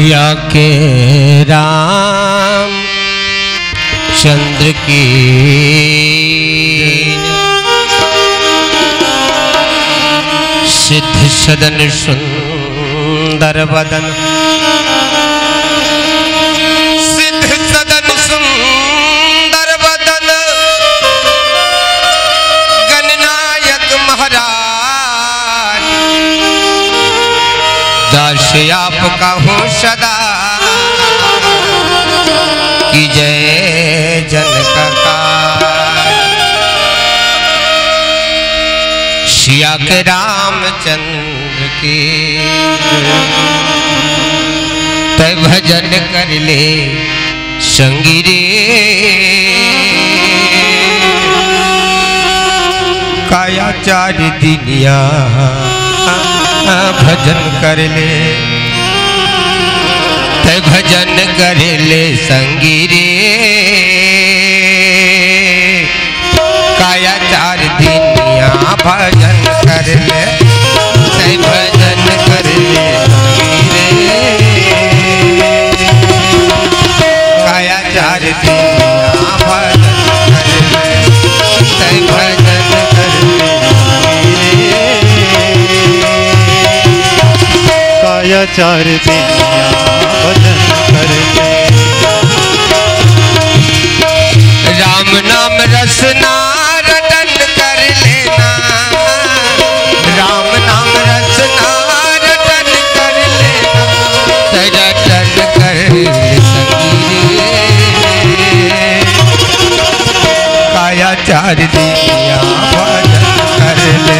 सिया के राम चंद्र की सिद्ध सदन सुंदर बदन, सिद्ध सदन सुंदर बदन, गणनायक महाराज दास आपका हूँ सदा की जय जनक का। सिया के रामचंद्र की तय भजन कर ले संगी रे, काया चार दिनिया भजन कर ले, तय भजन कर ले संगी रे, काया चार दिनिया भजन कर ले, तय भजन कर ले संगी रे, काया चार दिनिया भजन कर ले, तय भजन कर ले संगी रे, काया चार दिनिया भजन कर ले। राम नाम रसना रटन कर लेना, राम नाम रसना रटन कर लेना, रटन कर संगी रे, काया चार दिनिया भजन कर ले,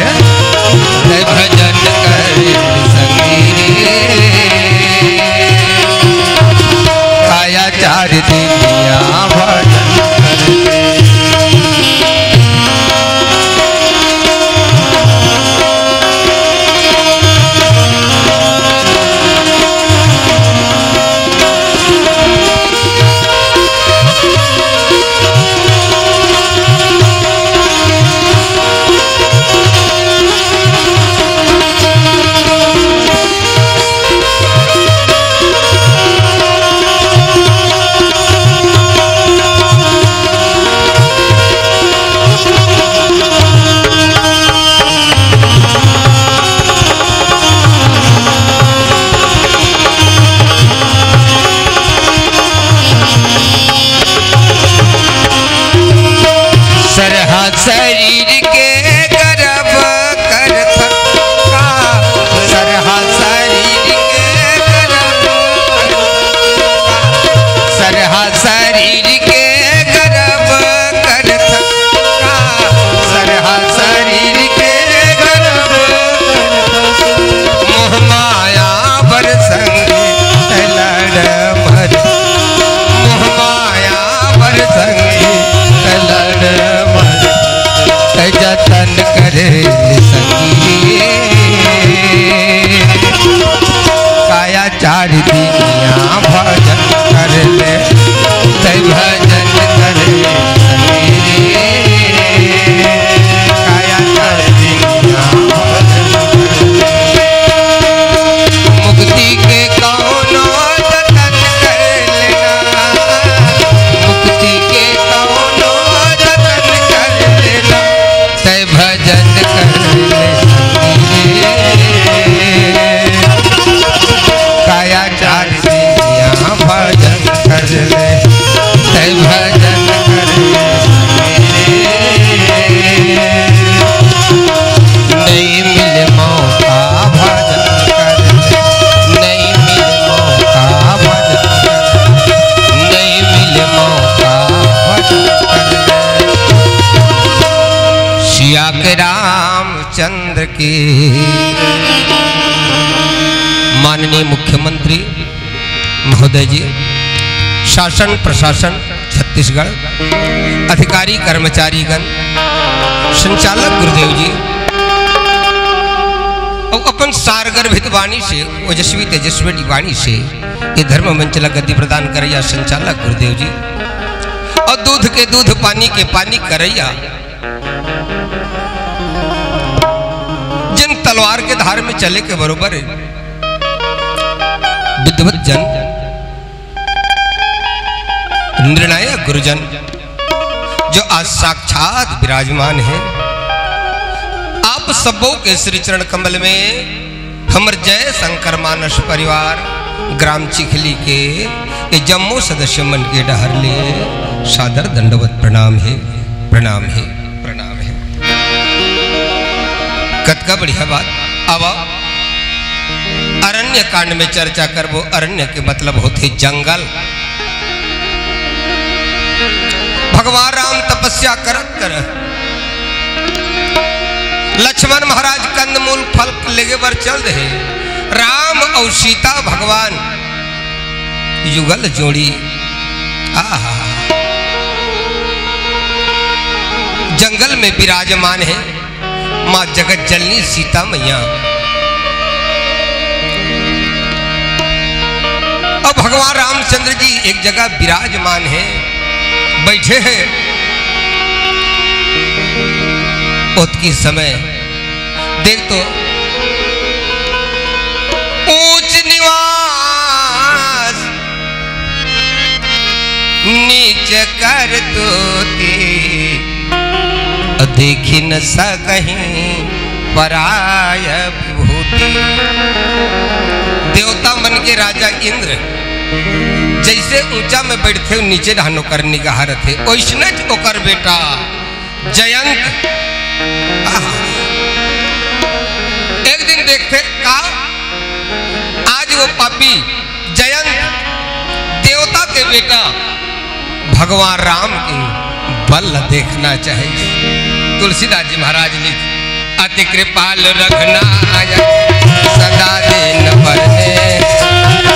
भजन कर संगी रे, काया चार दिनिया भजन कर ले। शरीर के गर्भ कर थका, सरहा शरीर के गर्भ कर थका, सरहा शरीर के गर्भ कर थका, सरहा शरीर के गर्भ कर थका, मोह माया बर संगी लड़ मर, मोह माया बर संगी लड़ मर, जतन करे संगी काया चार दिनिया भजन कर ले, तय भजन करे संगी काया चार दिनिया भजन कर ले, मुक्ति के कौनो जतन कर लेना, मुक्ति के कौनो जतन कर लेना, तय भजन कर ले संगी रे, काया चार दिनिया भजन कर ले, तय भजन कर ले संगी रे, नहीं मिले मौका भजन कर ले, नहीं मिले मौका भजन कर ले, नहीं मिले मौका भजन कर ले। सिया के रामचंद्र की माननीय मुख्यमंत्री महोदय जी, शासन प्रशासन छत्तीसगढ़, अधिकारी कर्मचारीगण, संचालक गुरुदेव जी और अपन सारगर्भित वाणी से ओजस्वी तेजस्वी वाणी से ये धर्म मंचला गद्दी प्रदान करैया संचालक गुरुदेव जी, और दूध के दूध पानी के पानी करैया जिन तलवार के धार में चले के बरोबर विद्वान विद्वत जन, निर्णायक गुरुजन जो आज साक्षात विराजमान है, आप सबों के श्री चरण कमल में हमर जय शंकर मानस परिवार ग्राम चिखली के ये जम्मू सदस्य मन के डहर लिए सादर दंडवत प्रणाम है, प्रणाम है, प्रणाम है। कतका बढ़िया बात। अब अरण्य कांड में चर्चा करबो। अरण्य के मतलब होते जंगल। भगवान राम तपस्या करत कर लक्ष्मण महाराज कंदमूल फल लेगे बर चल रहे। राम और सीता भगवान युगल जोड़ी। आहा, जंगल में विराजमान है मां जगत जननी सीता मैया। और भगवान रामचंद्र जी एक जगह विराजमान है, बैठे हैं। उत की समय देख तो ऊंच निवास नीच कर तोते देखी न सकहीं पराय विभूति। देवता मन के राजा इंद्र जैसे ऊंचा में बैठते नीचे ढानो कर निगाह थे, ओइसने ओकर बेटा जयंत एक दिन देखते का आज वो पापी जयंत देवता के बेटा भगवान राम के बल देखना चाहिए। तुलसीदास जी महाराज लिख अति कृपाल रघुनायक सदा दिन भरने।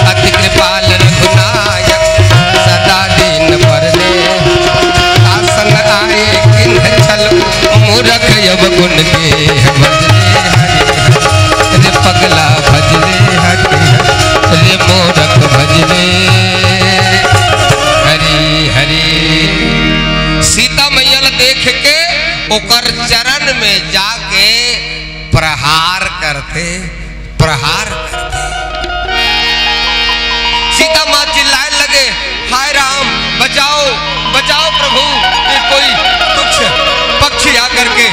अति कृपाल रघुनायक सदा दिन भरने। आसन आए किन्ह छल मूरख यब गुण के भजले हरि रे पगला भजले हरि रे मूरख भजले हरि हरि। सीता मैया देख के ओकर चरण में जाके प्रहार करते, प्रहार करते। सीता माँ चिल्लाए लगे, हाय राम बचाओ बचाओ प्रभु, ये कोई तुच्छ पक्षी आकर के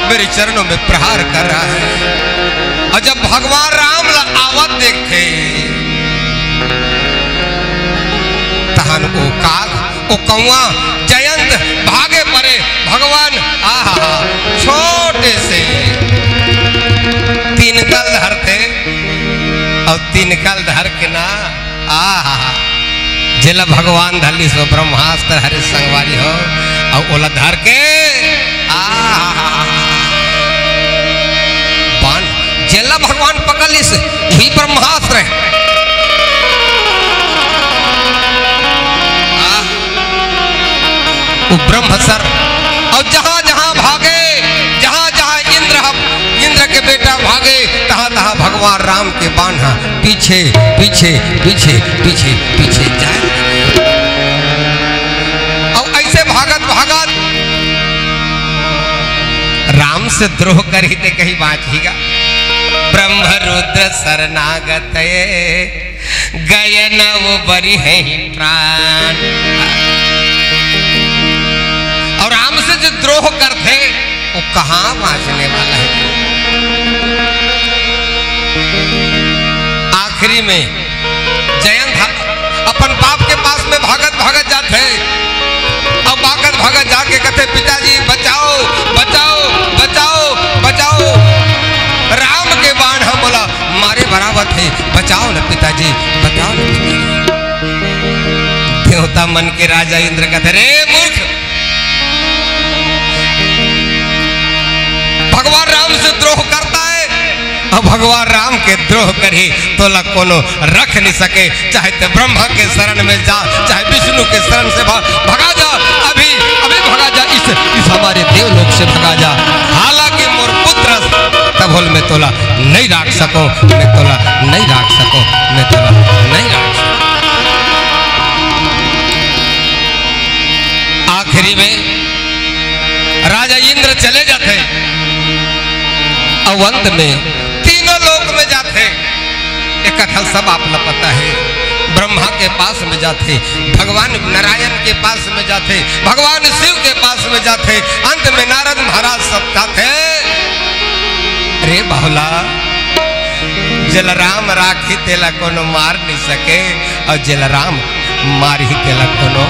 मेरे चरणों में प्रहार कर रहा है। और जब भगवान राम आवत देखे तहन ओ काग ओ कौआ जयंत भागे पड़े। भगवान आहा छोटे से तीन कल धरते और तीन कल धर के ना आहा जिला भगवान धली सो ब्रह्मास्त्र हरि संगवारी हो और ओला धर के आहा बाण जिला भगवान पकड़ लिस ही ब्रह्मास्त्र है। ब्रह्मसर और जहां जहां भागे, जहां जहां इंद्र के बेटा भागे, तहां तहां भगवान राम के बाण पीछे पीछे पीछे पीछे पीछे जाए। और ऐसे भागत भागत राम से द्रोह कर ही कहीं बाँचेगा। ब्रह्म रुद्र शरणागत गए न वो बरी है ही प्राण। और राम से जो द्रोह करते वो कहां बाँचने वाला है। आखिरी में जयंत अपन बाप के पास में भागत भागत जाते और भागत भागत जाके कहते पिताजी बचाओ बचाओ बचाओ बचाओ। राम के बाण हम बोला मारे बराबर थे, बचाओ न पिताजी बचाओ न पिताजी। देवता मन के राजा इंद्र कहते रे मूर्ख, भगवान राम से द्रोह करता है और भगवान राम के द्रोह करी तो ला कोनो रख नहीं सके। चाहे तो ब्रह्मा के शरण में जा, चाहे विष्णु के शरण से भगा जा, अभी अभी भगा जा, इस हमारे देवलोक से भगा जा। हालांकि मोर पुत्र तब बोल मैं तोला नहीं राख सको, मैं तोला नहीं राख सको, मैं तोला नहीं राख सको। आखिरी में राजा इंद्र चले जाते और अंत में तीनों लोक में जाते। एक कथा सब आप लोग पता है। ब्रह्मा के पास में जाते, भगवान नारायण के पास में जाते, भगवान शिव के पास में जाते, अंत में नारद महाराज सब जाते। अरे बाहुला, जलराम राखी तेला कोनो मार नहीं सके, और जलराम मार ही तेला कोनो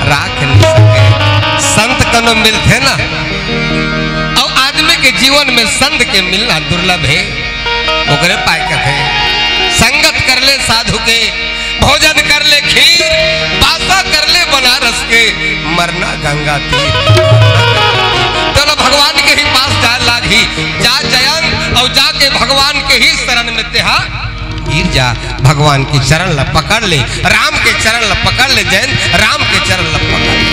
राख नहीं सके। संत कोनो मिलते ना, और आदमी के जीवन में संत के मिलना दुर्लभ है। ओकरे पाए कथे संगत कर ले साधु के, भोजन कर ले खीर, बासा कर ले बनारस के, मरना गंगा तीर। तो भगवान के ही पास जा लागी, जा जयंत, और जाके भगवान के ही शरण में तेहा गिर जा। भगवान के चरण ला पकड़ ले, राम के चरण ला पकड़ ले जयंत, राम के चरण ला पकड़ ले।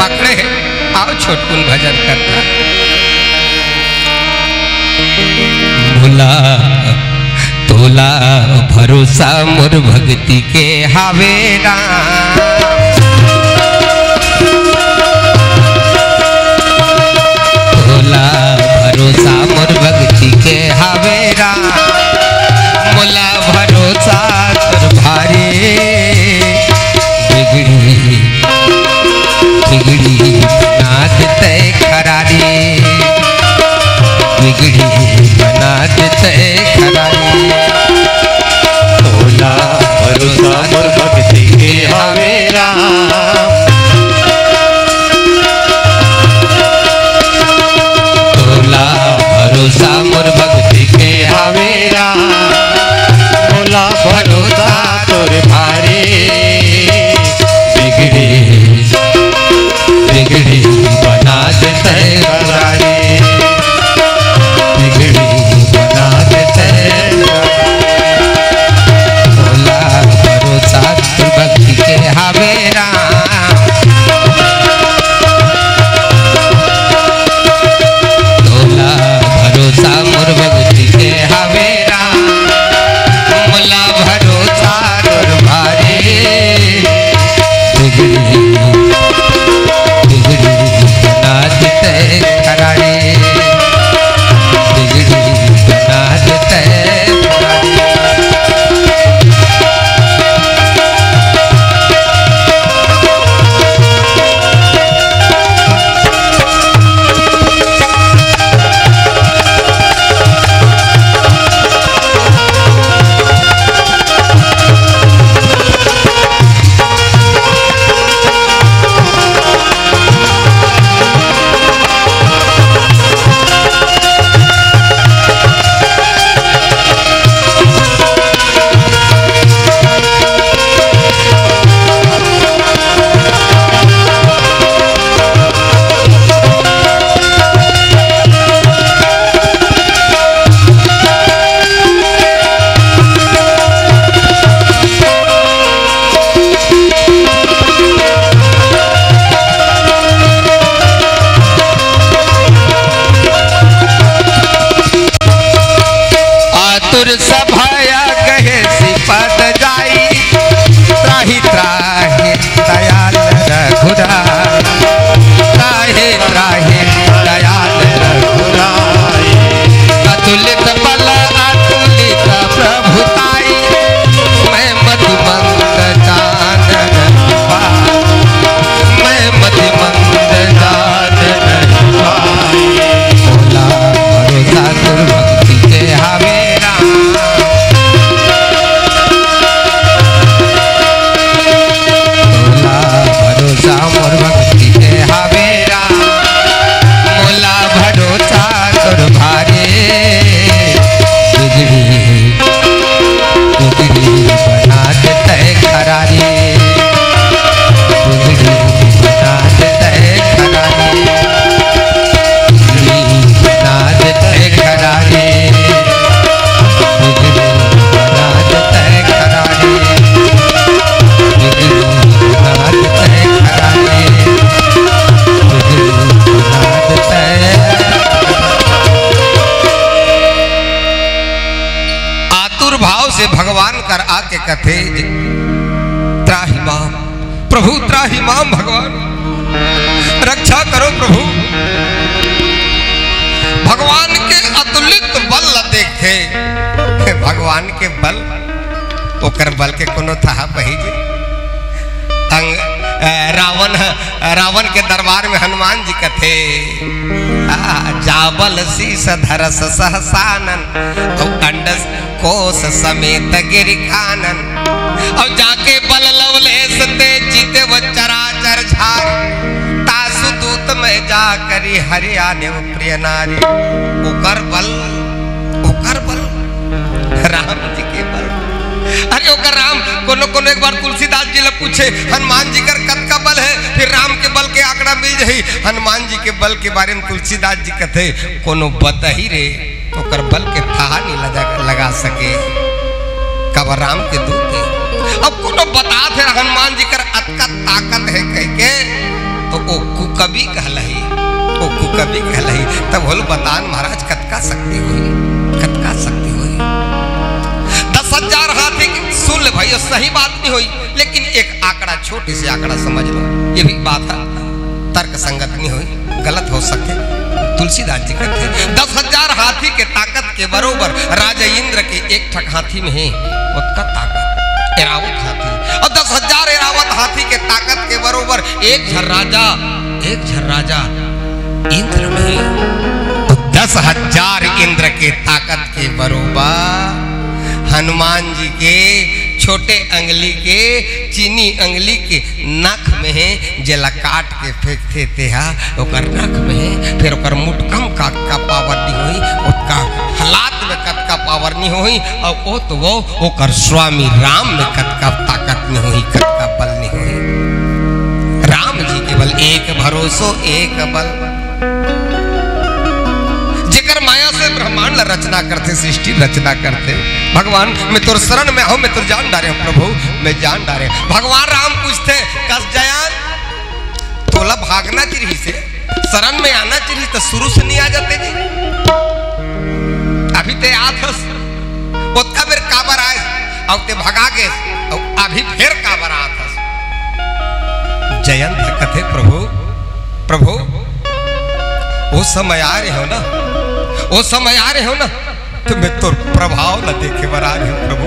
पकड़े आओ छोटकुन भजन करता। भोला तोला भरोसा मोर भक्ति के हावेरा, तोला भरोसा मोर भक्ति के हावेरा, मोला भरोसा तोर भारे, बिगड़ी बिगड़ी बना देते खरारी, बिगड़ी बना देते खरारी। तोला भरोसा मोर भक्ति के हावेरा, तोला भरोसा मोर भक्ति के हावेरा, मोला भरोसा तोर भारे, बिगड़ी बिगड़ी बना देते खरारी, बिगड़ी बना देते। तोला भरोसा तोर भक्ति के हावेरा, तोला भरोसा मोर भक्ति के हावेरा, मोला भरोसा तोर भारे, बिगड़ी बिगड़ी बना देते खरारी, बिगड़ी बना देते खरारी। सभाया कहे सिपद जाई, त्राही त्राही दयाल रघुराई, त्राही त्राही दयाल रघुराई, अतुलित बल अतुलित प्रभुताई, मैं मतिमंद जानन पाई, मैं मतिमंद जानन पाई। भोला भरोसा तोर भक्ति के हावेरा, भरोसा मोर भक्ति के हावेरा, मोला भरोसा तोर भारे, बिगड़ी बिगड़ी बना देते खरारी, बिगड़ी बना देते खरारी, बिगड़ी बना देते खरारी, बिगड़ी बना देते खरारी, बिगड़ी बना देते खरारी, बिगड़ी बना देते। आतुर भाव से भगवान कर आके कथे, त्राही माम प्रभु, त्राही माम भगवान, रक्षा करो प्रभु। भगवान के अतुलित बल देखे भगवान के बल ओकर बल के कोनो था बही जी रावण के दरबार में हनुमान जी कथे जाबल शीस धरस सहसानन अंडस कोस समेत गिर कानन और जाके बल लवलेस ते जीते वो चराचर झार तासु दूत में जा करी हरियाणे प्रिय नारी ओकर बल राम जी के बल। अरे ओकर राम कोनो एक बार तुलसीदास जी ले पूछे हनुमान जी कर कत का बल है, फिर राम के बल के आंकड़ा मिल जाही। हनुमान जी के बल के बारे में तुलसीदास जी कहते कोनो बतही रे ओकर बल के था नहीं लगा सके कब राम के दूत है। अब कोनो बता थे हनुमान जी कर अतका ताकत है कह के तो ओ कुकबी कहलही तब होल बतान महाराज कतका शक्ति हुई 10,000 हाथी सुन ले भाई सही बात नहीं हुई, लेकिन एक आंकड़ा छोटे से आंकड़ा समझ लो ये भी बात है तर्क संगत नहीं हुई गलत हो सकते। तुलसीदास जी कहते हैं 10,000 हाथी के ताकत के बरोबर राजा इंद्र के एक ठक हाथी में है उसका ताकत एरावत हाथी और 10,000 एरावत हाथी के ताकत के बरोबर एक झर राजा इंद्र में तो 10,000 इंद्र के ताकत के बरोबर हनुमान जी के छोटे अंगली के चीनी अंगली के नख में है जला काट के फेंकते थे ओकर नख में है फिर ओकर मुटकम का पावर नहीं हुई उसका हालात में कत का पावर नहीं हुई और ओ तो वो ओकर स्वामी राम में कत का ताकत नहीं हुई कत का बल नहीं हुई। राम जी के बल एक भरोसो एक बल माया से ब्रह्मांड रचना करते सृष्टि रचना करते भगवान मैं तोर शरण में हूं मैं तोर जान डारे प्रभु मैं जान डारे। भगवान राम पूछते कस जयान तोला भागना चाहिए से शरण में आना चाहिए तो शुरू से नहीं आ जाते जी अभी ते आथस ओतका बेर काबर आए और ते भगा गए और अभी फिर काबर आथस जयंत कथे प्रभु वो समय आ रहे हो ना वो समय आ रहे हो ना तो मैं तोर प्रभाव न देखे बर आ रहे हो प्रभु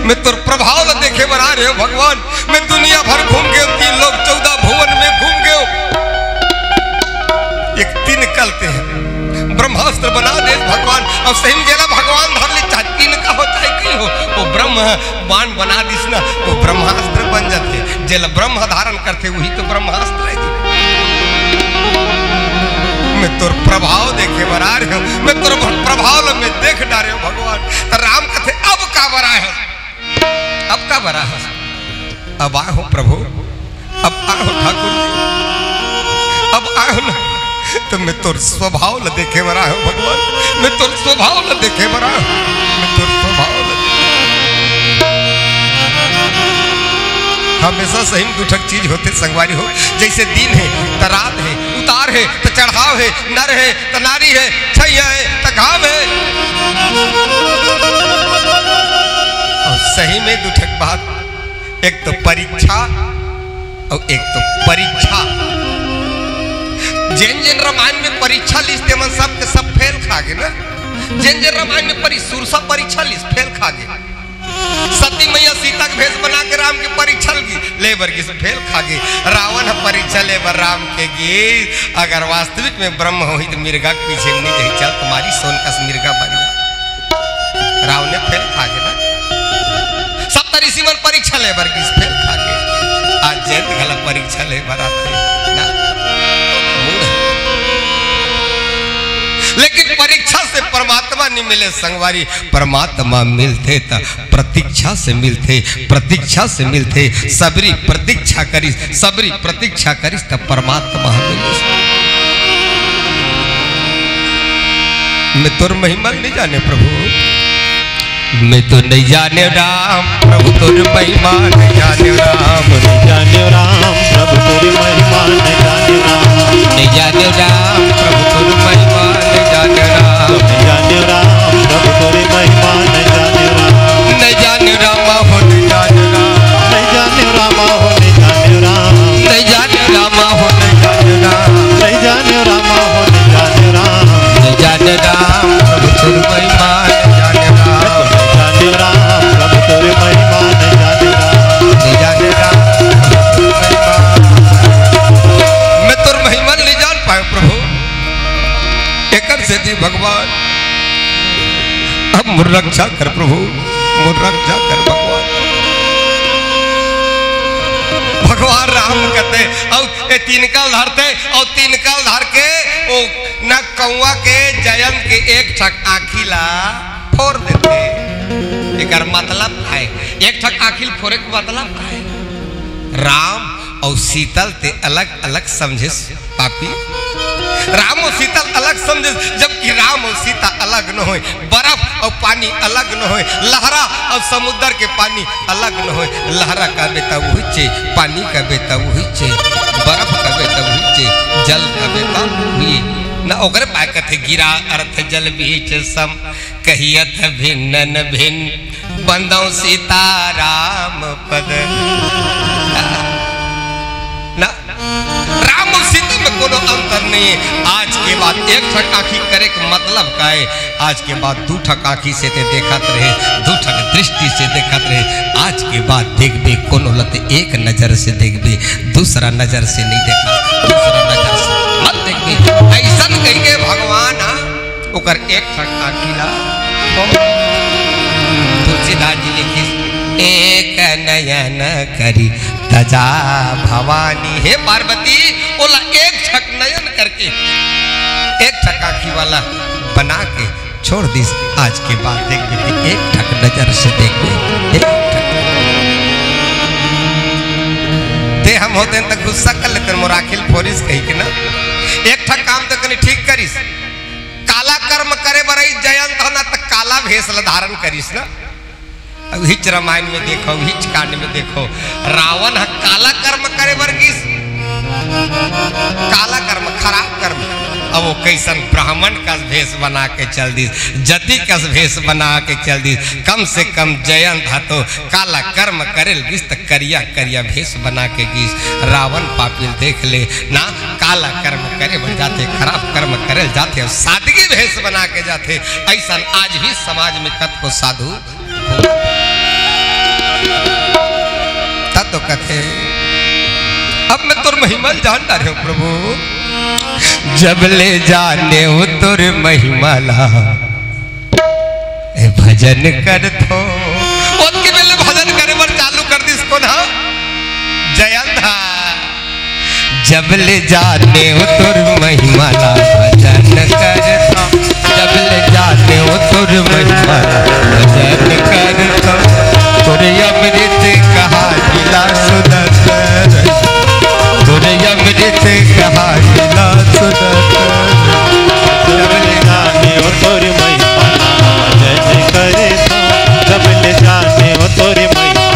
मैं तोर प्रभाव न देखे बर आ रहे हो भगवान। मैं दुनिया भर घूम गए 3 लोग 14 भुवन में घूम गए एक 3 निकलते हैं ब्रह्मास्त्र बना दे भगवान और सही जेला भगवान धर ले चाहे 3 का हो चाहे कहीं हो वो ब्रह्म बाण बना दिस ना वो ब्रह्मास्त्र बन जाते जेला ब्रह्म धारण करते वही तो ब्रह्मास्त्र है। मैं तोर प्रभाव देखे बरा रहे हो मैं तोर प्रभाव में देख डारे हो भगवान। तो राम कथे अब का बरा है अब आए हो प्रभु अब आए हो ठाकुर जी अब आए हो ना तो मैं तोर स्वभाव ल देखे बरा हो भगवान मैं तोर स्वभाव ल देखे बरा मैं तोर स्वभाव ल हमेशा सही दुठक चीज होते संगवारी हो जैसे दिन है तो रात है उतार है तो चढ़ाव है नर है तो नारी है छैया है तो घाव है और सही में दुठक बात एक तो परीक्षा और एक तो परीक्षा जिन रामायण में परीक्षा लिस्ते मन सब के सब फेल खा गए ना जिन रामायण में सुरसा परीक्षा लिस्ट फेल खा गए सती मैया सीता के भेष बना के राम की परीक्षा लेबर की फेल खा गई रावण परीक्षा लेबर राम के गी अगर वास्तविक में ब्रह्म हो तो मिर्गा के पीछे नहीं जाए चल तुम्हारी सोन का मिर्गा बन रावण ने फेल खा गया ना 70 ऋषि मन परीक्षा लेबर की फेल खा गए आज जैत गला परीक्षा लेबर आते ना लेकिन परीक्षा से परमात्मा नहीं मिले संगवारी परमात्मा मिलते त प्रतीक्षा से मिलते सबरी प्रतीक्षा करिस त परमात्मा मिले। मैं तोर महिमा नहीं जाने प्रभु मैं तो नहीं जाने राम प्रभु तोर महिमा नहीं जाने राम प्रभु तोर महिमा नहीं जाने राम प्रभु तोर महिमा नहीं जाने राम प्रभु तोर महिमा नहीं जाने राम हो नहीं जाने राम नहीं जाने राम हो नहीं जाने राम नहीं जाने राम हो नहीं जाने राम नहीं जाने राम हो नहीं जाने राम नहीं जाने राम प्रभु तोर महिमा नहीं जाने राम नहीं जाने अब मुर रक्षा कर प्रभु, मुर रक्षा कर भगवान। भगवान राम कहते और ये तिनका धरते और तिनका धर के ओ न कौआ के जयंत के एक ठक आखिला फोड़ देते। एक मतलब है एक ठक आखिल फोड़े के मतलब है राम और शीतल ते अलग अलग समझे पापी। राम और सीता अलग समझे, जबकि राम और सीता अलग न होए। बर्फ और पानी अलग न होए, लहरा और समुद्र के पानी अलग न होए। लहरा का बेटा वही चे, पानी का बेटा वही चे, बर्फ का बेटा वही चे, जल का बेटा वही न। ओकरे पाए कथे गिरा अर्थ जल बीच सम, कहियत भिन्न भिन्न बंदौ सीता राम पद ना। राम और सीता में कोनो अंतर नहीं है। आज के बाद एक ठक आँखी करे के मतलब का है, आज के बाद दू ठक आँखी से ते देखत रहे, दू ठक दृष्टि से देखत रहे। आज के बाद देखबे कोनो लते एक नजर से देखबे, दूसरा नजर से नहीं देखा, दूसरा नजर से मत देखबे। ऐसा कही के भगवान ओकर एक ठक आँखी ला तुलसीदास जी लिखी एक नयन करी तजा भवानी। हे पार्वती बोला एक ठक नयन करके एक ठक आँखी वाला बना के छोड़ दी। आज के बाद देख दे एक ठक नजर से देख दे हम होते तक गुस्सा कर लेते मोराखिल फोरिस कही के ना। एक ठक काम तो कनी ठीक करिस, काला कर्म करे बरई जयंत ना तो काला भेष धारण करिस ना। अब हिच रामायण में देखो, हिच कांड में देखो, रावण काला कर्म करे वर्गीस, काला कर्म खराब कर्म। अब वो कैसन ब्राह्मण का भेष बना के चल दी, जति का भेष बना के चल दी। कम से कम जयंत तो काला कर्म करे गिस तो करिया करिया भेष बना के गिस। रावण पापिल देख ले ना, काला कर्म करे बढ़ जाते, खराब कर्म करे जाते और सादगी भेष बना के जाते। ऐसा आज भी समाज में कत को साधु तो कहते अब मैं तुर महिमा जानता रहे प्रभु। जब ले जाने हो तुर महिमा ला भजन कर थो उसके पहले भजन करे बर चालू कर दी इसको ना जयंत। जब ले जाने हो तुर महिमा ला भजन कर थो, जब ले जाने हो तुर महिमा ला भजन कर थो। तुरे अमृत कहा लीला सुदर्शन, तुरे अमृत कहा लीला सुदर्शन। जब ले जाने हो तोरी महिमा भजन करे था, जब ले जाने हो तोरी महिमा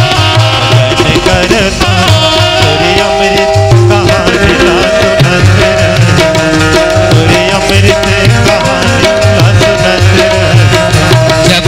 भजन करे था। तुरे अमृत कहा लीला सुदर्शन, तुरे अमृत कहा लीला सुदर्शन। जब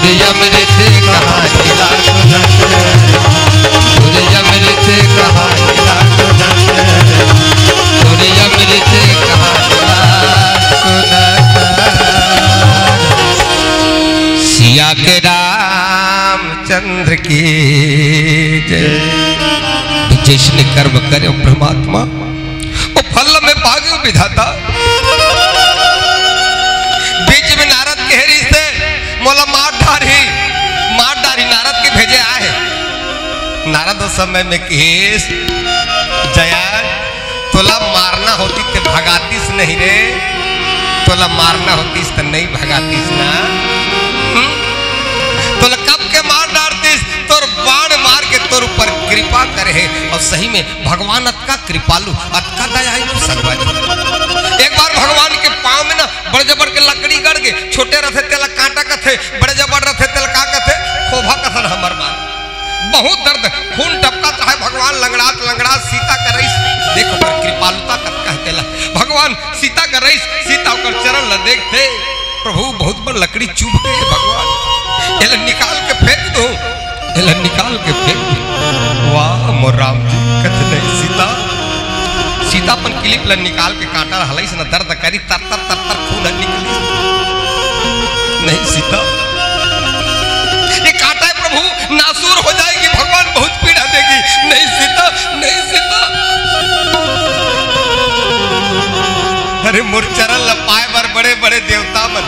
सूर्य अमृत कहानी सूर्य अमृत कहानी सूर्य अमृत कहानी सिया के रामचंद्र की जय। जिसने कर्म करे ब्रह्मात्मा वो फल में भाग्य विधाता। बीच में नारद के हेरी से मोला मार डारी नारद के भेजे आए। नारद उस समय में केस जया तोला मारना होती तो भगातीस नहीं रे, तोला मारना होतीस तो नहीं भगातीस ना। तोला कब के मार डालतीस, तोर बाण मार के तोर ऊपर कृपा करे। और सही में भगवान अतका कृपालु अतका दयालु संगवारी। एक बार भगवान के पांव में ना बड़े जबर के लकड़ी गड़ के छोटे रथे तेला कांटा कथे, बड़े जबर रथे तेला का कथे खोभा कथन हमर मार। बहुत दर्द खून टपका चाहे भगवान लंगड़ात लंगड़ात सीता का रईस देखो कर कृपालुता कत कहतेला। भगवान सीता का रईस सीता कर चरण ल देखते प्रभु बहुत बड़ लकड़ी चुभ गए भगवान एला निकाल के फेंक दो, एला निकाल के फेंक दो। वाह मोर राम जी कथ नहीं सीता सीता अपन क्लिप ला निकाल के कांटा हलाई से न दर्द करी तर तर तर तर खून निकली नहीं सीता ये कांटा है प्रभु नासूर हो जाएगी भगवान बहुत पीड़ा देगी। नहीं सीता नहीं सीता। अरे मोर चरण ला पाए बर बड़े बड़े देवता मन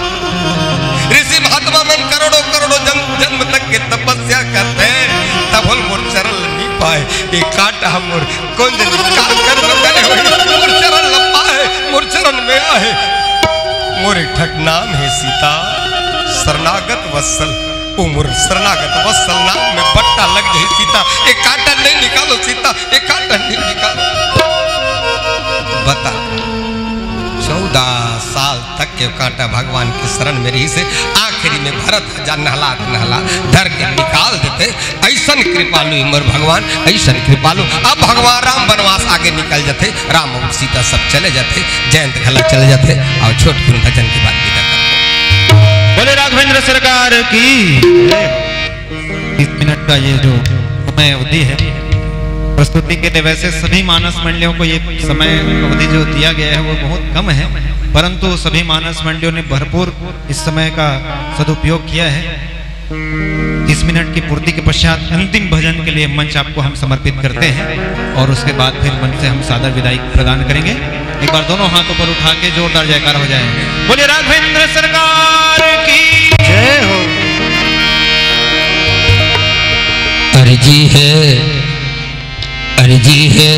ऋषि महात्मा मन करोड़ों करोड़ों जन्म तक के तपस्या करते हैं तब हम मोर चरण नहीं पाए। ये कांटा मोर कौन निकाल कर करे हो मोर चरण ल पाए मोर चरण में आए। मोरे ठक नाम है सीता शरणागत वत्सल उम्र शरणागत वत्सल नाम में बट्टा लग जाए सीता। ये कांटा नहीं निकालो सीता, ये कांटा नहीं निकालो। बता 14 साल तक के कांटा भगवान के शरण में रही से आखिरी में भरत हजार नहला धर के निकाल देते। ऐसन कृपालु इमर भगवान ऐसन कृपालु। अब भगवान राम वनवास आगे निकल जाते, राम और सीता सब चले जाते, जयंत घला चले जाते और छोट भजन के बाद विदा करते। बोले राघवेंद्र सरकार की। 30 मिनट का ये जो समय अवधि है प्रस्तुति के लिए, वैसे सभी मानस मंडलियों को ये समय अवधि जो दिया गया है वो बहुत कम है, परंतु सभी मानस मंडलियों ने भरपूर इस समय का सदुपयोग किया है। 30 मिनट की पूर्ति के पश्चात अंतिम भजन के लिए मंच आपको हम समर्पित करते हैं और उसके बाद फिर मंच से हम सादर विदाई प्रदान करेंगे। एक बार दोनों हाथों पर उठा के जोरदार जयकार हो जाए। बोलिए राघवेंद्र सरकार की जय हो। अर्जी है अर्जी है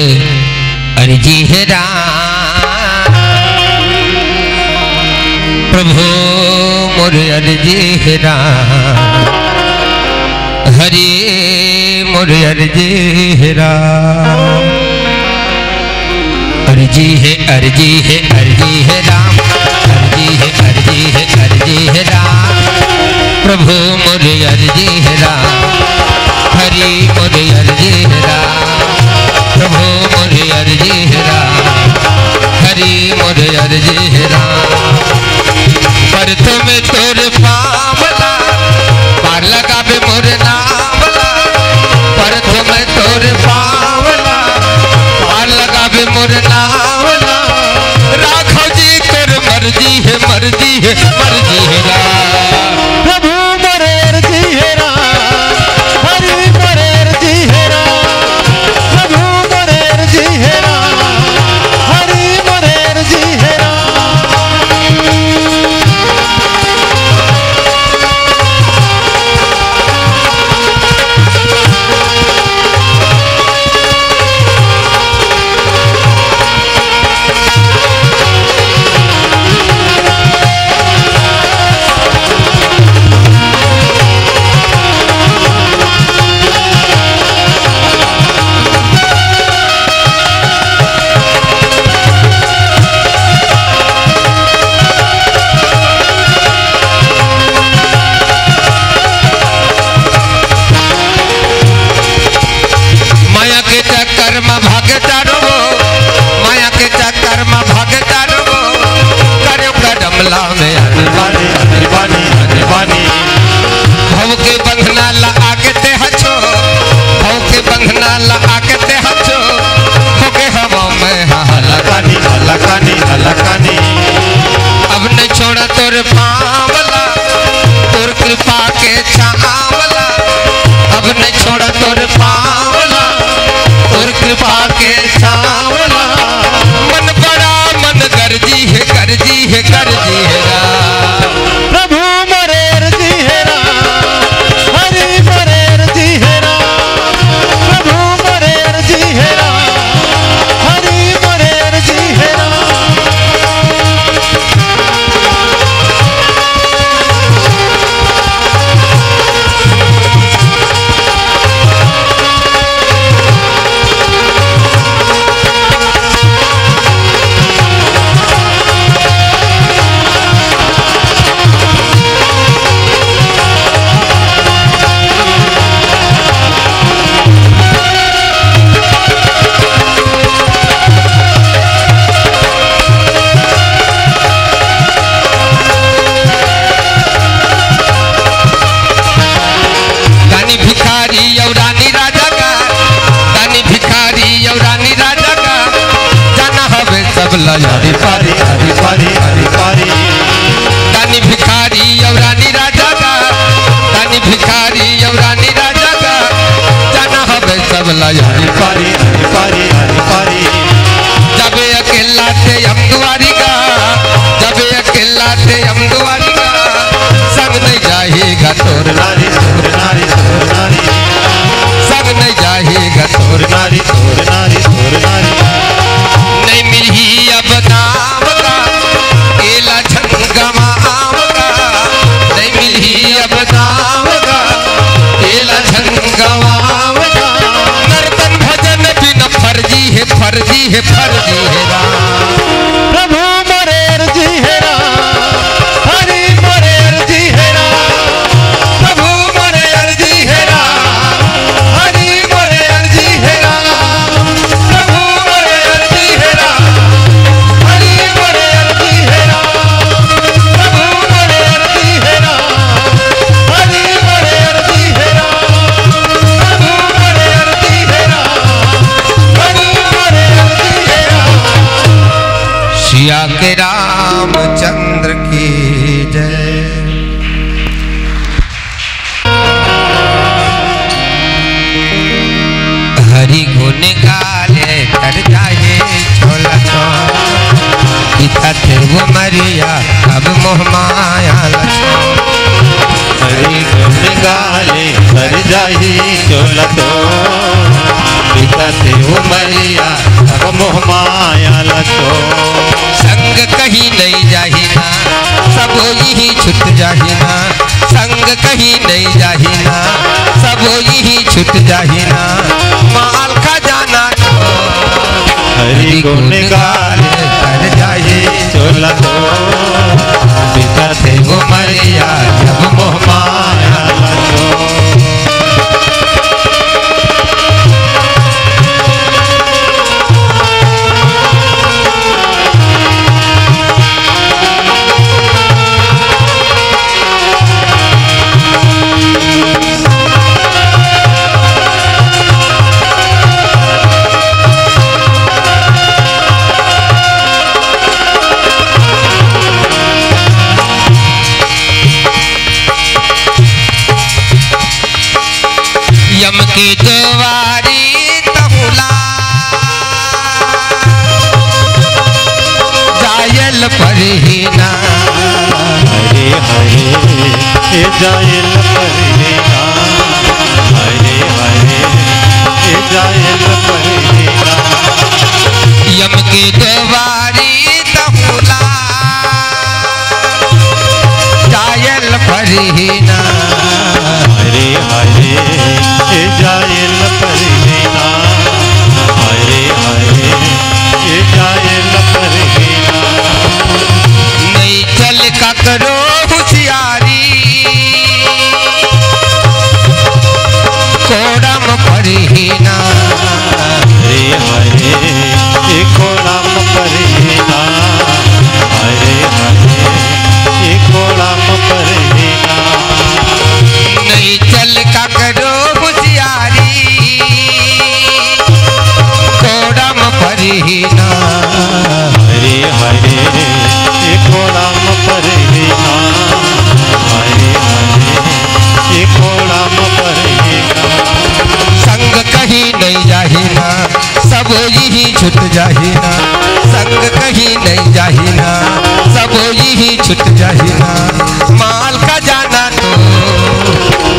अर्जी है राम प्रभु मोरे अर्जी है राम हरि मोरे अर्जी है राम। अर्जी है अर्जी है अर्जी है राम अर्जी है अर्जी है अर्जी है राम प्रभु मोरे अर्जी है राम हरि मोरे अर्जी है राम प्रभु मोरे अर्जी है राम हरि मोरे अर्जी है राम। पर तुम तोर पावला पार लगावे मोर नावला पर तुम तोर पावला पार लगावे मोर नावला राघव जी तोर मर्जी है मर्जी है मर्जी है राम प्रभु मोरे अर्जी है राम नारी तोर नारी तोर नारी संग नहीं जाएगा तोर नारी तोर नारी तोर नारी नहीं मिली अब नाम का एला झंगमा आम का नहीं मिली अब नाम का एला झंगमा आम का नर्तन भजन बिन फर्जी है फर्जी है फर्जी है राम प्रभु मोरे अर्जी है राम हरि मोरे अर्जी है राम प्रभु मोरे अर्जी है राम हरि मोरे अर्जी है राम प्रभु मोरे अर्जी है राम हरि मोरे अर्जी है राम प्रभु मोरे अर्जी है राम हरि मोरे अर्जी है राम प्रभु मोरे अर्जी है राम हरि मोरे अर्जी है राम सिया के रामचंद्र की जय। हरि गुण गाले कर जाए छोला पिता थे वो मरिया अब मोह माया लछो हरि गुण गाले कर जाही चोला तो पिता थे उमरिया अब मोह माया लतो संग कहीं नहीं जाही ना सब यही छुट जाही ना संग कहीं नहीं जाही ना सब यही छुट जाही ना माल का जाना हरि गुण गाले कर जाए चोला तो पिता थे उमरिया अब मोह माया लतो यम की दुआरी तहुला जायल परहीना हरे हरे हे जायल परिणा हरे हरे हे जायल परिणा यम की दुआरी तहुला जायल परहीना हरे हरे हे जायल परिणा हरे हरे हे जायल परिणा नहीं चल का करो होशियारी कोड़म परहीना हरे हरे हे कोलाम परिणा हरे हरे हे कोलाम परिणा नहीं चल का करो होशियारी कोड़म परहीना हरे हरे हे कोलाम परिणा हरे हरे हे कोलाम परिणा संग कहीं नहीं जाहिना सब यही छुट जाहिना संग कहीं नहीं जाहिना सब यही छुट जाहिना माल का जाना तो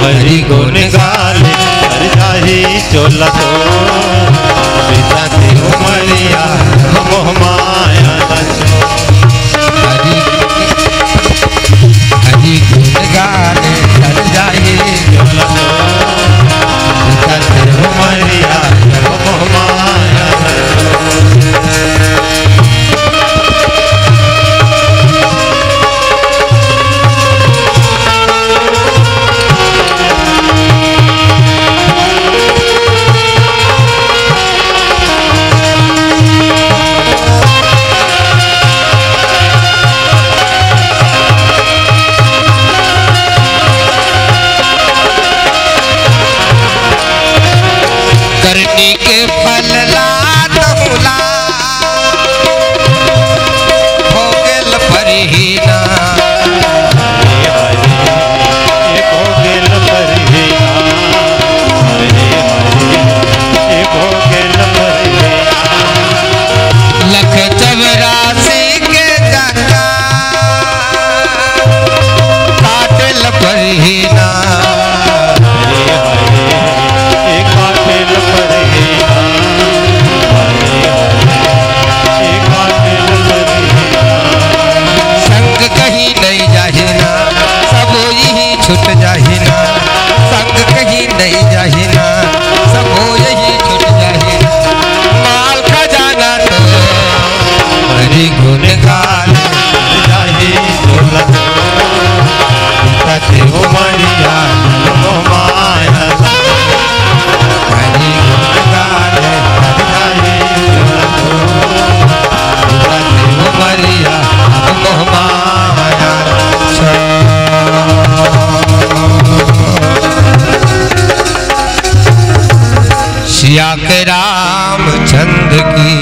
हरि गुण गाले हर जाही चोला तो पिता थे उमरिया मोह माया लचो हरि हरि गुण गाने कर जाए चोला तो पिता थे उमरिया मोह माया लचो सिया के रामचंद्र की।